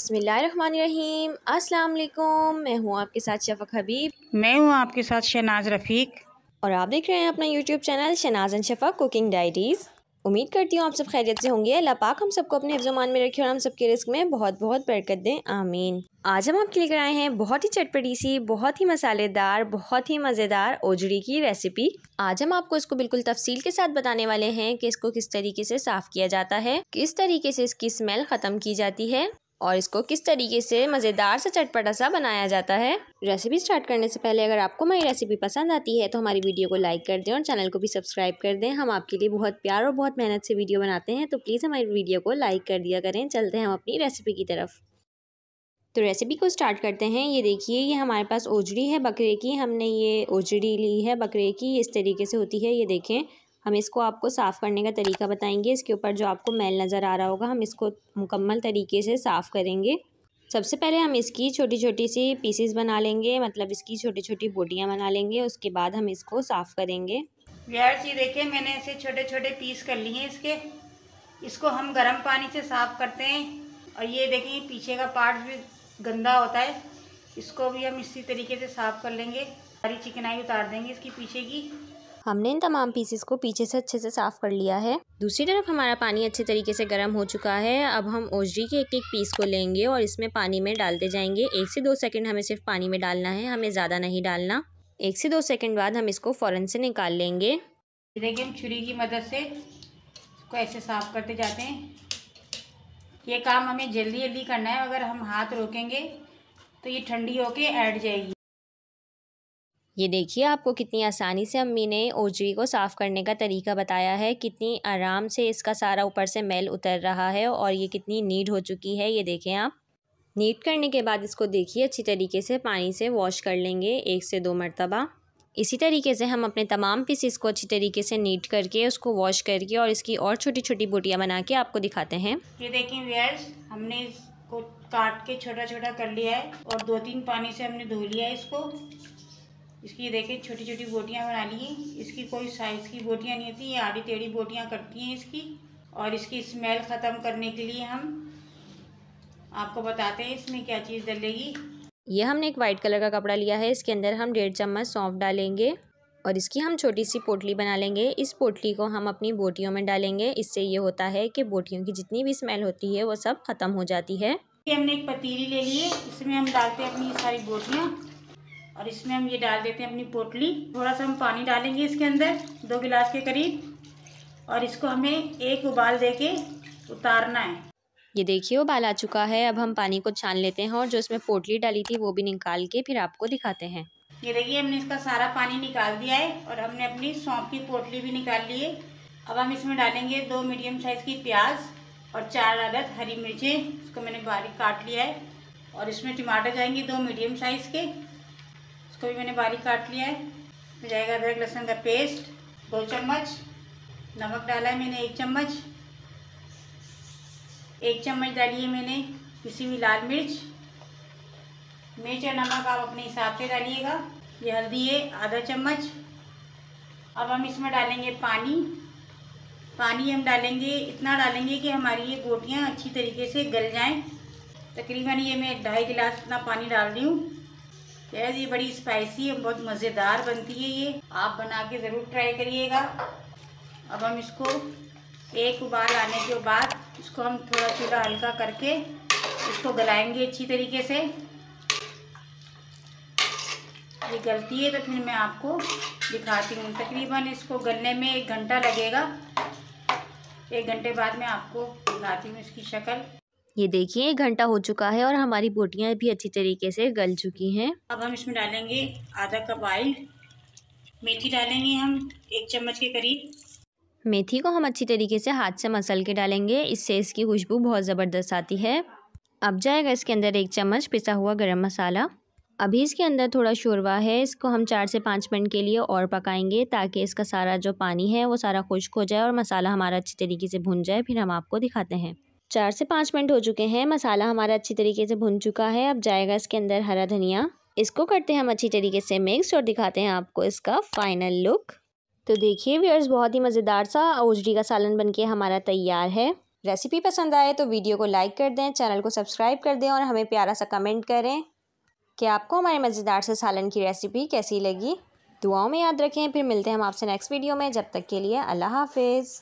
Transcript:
बिस्मिल्लाहिर्रहमानिर्रहीम। अस्सलाम वालेकुम। मैं हूँ आपके साथ शफ़क़ हबीब। मैं हूँ आपके साथ शहनाज रफ़ीक और आप देख रहे हैं अपना YouTube channel Shahnaz and Shafaq cooking diaries. उम्मीद करती हूँ आप सब खैरियत से होंगे। अल्लाह पाक हम सबको अपने हिफ्ज़-ओ-मान में रखे और हम सबके रिस्क में बहुत बहुत बरकत दें, आमीन। आज हम आपके लेकर आए हैं बहुत ही चटपटी सी, बहुत ही मसालेदार, बहुत ही मज़ेदार ओजड़ी की रेसिपी। आज हम आपको इसको बिल्कुल तफसील के साथ बताने वाले हैं कि इसको किस तरीके से साफ़ किया जाता है, किस तरीके से इसकी स्मेल ख़त्म की जाती है और इसको किस तरीके से मज़ेदार सा चटपटा सा बनाया जाता है। रेसिपी स्टार्ट करने से पहले अगर आपको हमारी रेसिपी पसंद आती है तो हमारी वीडियो को लाइक कर दें और चैनल को भी सब्सक्राइब कर दें। हम आपके लिए बहुत प्यार और बहुत मेहनत से वीडियो बनाते हैं, तो प्लीज़ हमारी वीडियो को लाइक कर दिया करें। चलते हैं हम अपनी रेसिपी की तरफ। तो रेसिपी को स्टार्ट करते हैं। ये देखिए, ये हमारे पास ओजड़ी है बकरे की। हमने ये ओजड़ी ली है बकरे की, इस तरीके से होती है। ये देखें, हम इसको आपको साफ़ करने का तरीका बताएंगे। इसके ऊपर जो आपको मैल नज़र आ रहा होगा, हम इसको मुकम्मल तरीके से साफ़ करेंगे। सबसे पहले हम इसकी छोटी छोटी सी पीसेस बना लेंगे, मतलब इसकी छोटी छोटी बोटियाँ बना लेंगे। उसके बाद हम इसको साफ़ करेंगे। यार ये देखिए, मैंने ऐसे छोटे छोटे पीस कर लिए हैं इसको हम गर्म पानी से साफ़ करते हैं। और ये देखिए, पीछे का पार्ट भी गंदा होता है, इसको भी हम इसी तरीके से साफ़ कर लेंगे। सारी चिकनाई उतार देंगे इसकी पीछे की। हमने इन तमाम पीसेस को पीछे से अच्छे से साफ़ कर लिया है। दूसरी तरफ हमारा पानी अच्छे तरीके से गर्म हो चुका है। अब हम ओजड़ी के एक एक पीस को लेंगे और इसमें पानी में डालते जाएंगे। 1 से 2 सेकंड हमें सिर्फ पानी में डालना है, हमें ज़्यादा नहीं डालना। 1 से 2 सेकंड बाद हम इसको फ़ौरन से निकाल लेंगे। देखिए, हम छुरी की मदद से इसको ऐसे साफ़ करते जाते हैं। ये काम हमें जल्दी जल्दी करना है, अगर हम हाथ रोकेंगे तो ये ठंडी होके ऐड जाएगी। ये देखिए, आपको कितनी आसानी से अम्मी ने ओजड़ी को साफ़ करने का तरीका बताया है। कितनी आराम से इसका सारा ऊपर से मैल उतर रहा है और ये कितनी नीट हो चुकी है। ये देखें आप। नीट करने के बाद इसको देखिए अच्छी तरीके से पानी से वॉश कर लेंगे 1 से 2 मरतबा। इसी तरीके से हम अपने तमाम पीसेस को अच्छी तरीके से नीट करके उसको वॉश करके और इसकी और छोटी छोटी बोटियाँ बना के आपको दिखाते हैं। ये देखें व्यूअर्स, हमने इसको काट के छोटा छोटा कर लिया है और 2-3 पानी से हमने धो लिया है इसको। इसकी देखिए छोटी छोटी बोटियाँ बना ली हैं। इसकी कोई साइज़ की बोटियाँ नहीं होती, ये आड़ी टेढ़ी बोटियाँ कटती हैं इसकी। और इसकी स्मेल ख़त्म करने के लिए हम आपको बताते हैं इसमें क्या चीज़ डलेगी। ये हमने एक वाइट कलर का कपड़ा लिया है, इसके अंदर हम 1.5 चम्मच सौंफ डालेंगे और इसकी हम छोटी सी पोटली बना लेंगे। इस पोटली को हम अपनी बोटियों में डालेंगे। इससे ये होता है कि बोटियों की जितनी भी स्मेल होती है वो सब ख़त्म हो जाती है। ये हमने एक पतीली ले ली है, इसमें हम डालते हैं अपनी ये सारी बोटियाँ और इसमें हम ये डाल देते हैं अपनी पोटली। थोड़ा सा हम पानी डालेंगे इसके अंदर, 2 गिलास के करीब, और इसको हमें एक उबाल दे के उतारना है। ये देखिए, उबाल आ चुका है। अब हम पानी को छान लेते हैं और जो इसमें पोटली डाली थी वो भी निकाल के फिर आपको दिखाते हैं। ये देखिए, हमने इसका सारा पानी निकाल दिया है और हमने अपनी सौंफ की पोटली भी निकाल ली है। अब हम इसमें डालेंगे 2 मीडियम साइज़ की प्याज और 4 अदद हरी मिर्चें, इसको मैंने बारीक काट लिया है। और इसमें टमाटर जाएंगे 2 मीडियम साइज़ के, इसको भी मैंने बारीक काट लिया है। फिर जाएगा अदरक लहसुन का पेस्ट 2 चम्मच, नमक डाला है मैंने 1 चम्मच, 1 चम्मच डाली है मैंने पिसी हुई लाल मिर्च। मिर्च और नमक आप अपने हिसाब से डालिएगा। ये हल्दी है आधा चम्मच। अब हम इसमें डालेंगे पानी हम डालेंगे, इतना डालेंगे कि हमारी ये बोटियाँ अच्छी तरीके से गल जाएं। तकरीबन ये मैं 2.5 गिलास इतना पानी डाल रही हूँ। यार ये बड़ी स्पाइसी है, बहुत मज़ेदार बनती है, ये आप बना के ज़रूर ट्राई करिएगा। अब हम इसको एक उबाल आने के बाद इसको हम थोड़ा चूल्हा हल्का करके इसको गलाएंगे अच्छी तरीके से। ये गलती है तो फिर मैं आपको दिखाती हूँ। तकरीबन इसको गलने में 1 घंटा लगेगा। 1 घंटे बाद मैं आपको दिखाती हूँ इसकी शक्ल। ये देखिए, 1 घंटा हो चुका है और हमारी बोटियाँ भी अच्छी तरीके से गल चुकी हैं। अब हम इसमें डालेंगे आधा कप ऑयल। मेथी डालेंगे हम 1 चम्मच के करीब। मेथी को हम अच्छी तरीके से हाथ से मसल के डालेंगे, इससे इसकी खुशबू बहुत ज़बरदस्त आती है। अब जाएगा इसके अंदर 1 चम्मच पिसा हुआ गरम मसाला। अभी इसके अंदर थोड़ा शोरबा है, इसको हम 4 से 5 मिनट के लिए और पकाएंगे ताकि इसका सारा जो पानी है वो सारा खुश्क हो जाए और मसाला हमारा अच्छी तरीके से भुन जाए। फिर हम आपको दिखाते हैं। 4 से 5 मिनट हो चुके हैं, मसाला हमारा अच्छी तरीके से भुन चुका है। अब जाएगा इसके अंदर हरा धनिया, इसको करते हैं हम अच्छी तरीके से मिक्स और दिखाते हैं आपको इसका फाइनल लुक। तो देखिए व्यूअर्स, बहुत ही मज़ेदार सा ओजड़ी का सालन बनके हमारा तैयार है। रेसिपी पसंद आए तो वीडियो को लाइक कर दें, चैनल को सब्सक्राइब कर दें और हमें प्यारा सा कमेंट करें कि आपको हमारे मज़ेदार से सालन की रेसिपी कैसी लगी। दुआओं में याद रखें। फिर मिलते हैं हम आपसे नेक्स्ट वीडियो में। जब तक के लिए अल्लाह हाफिज़।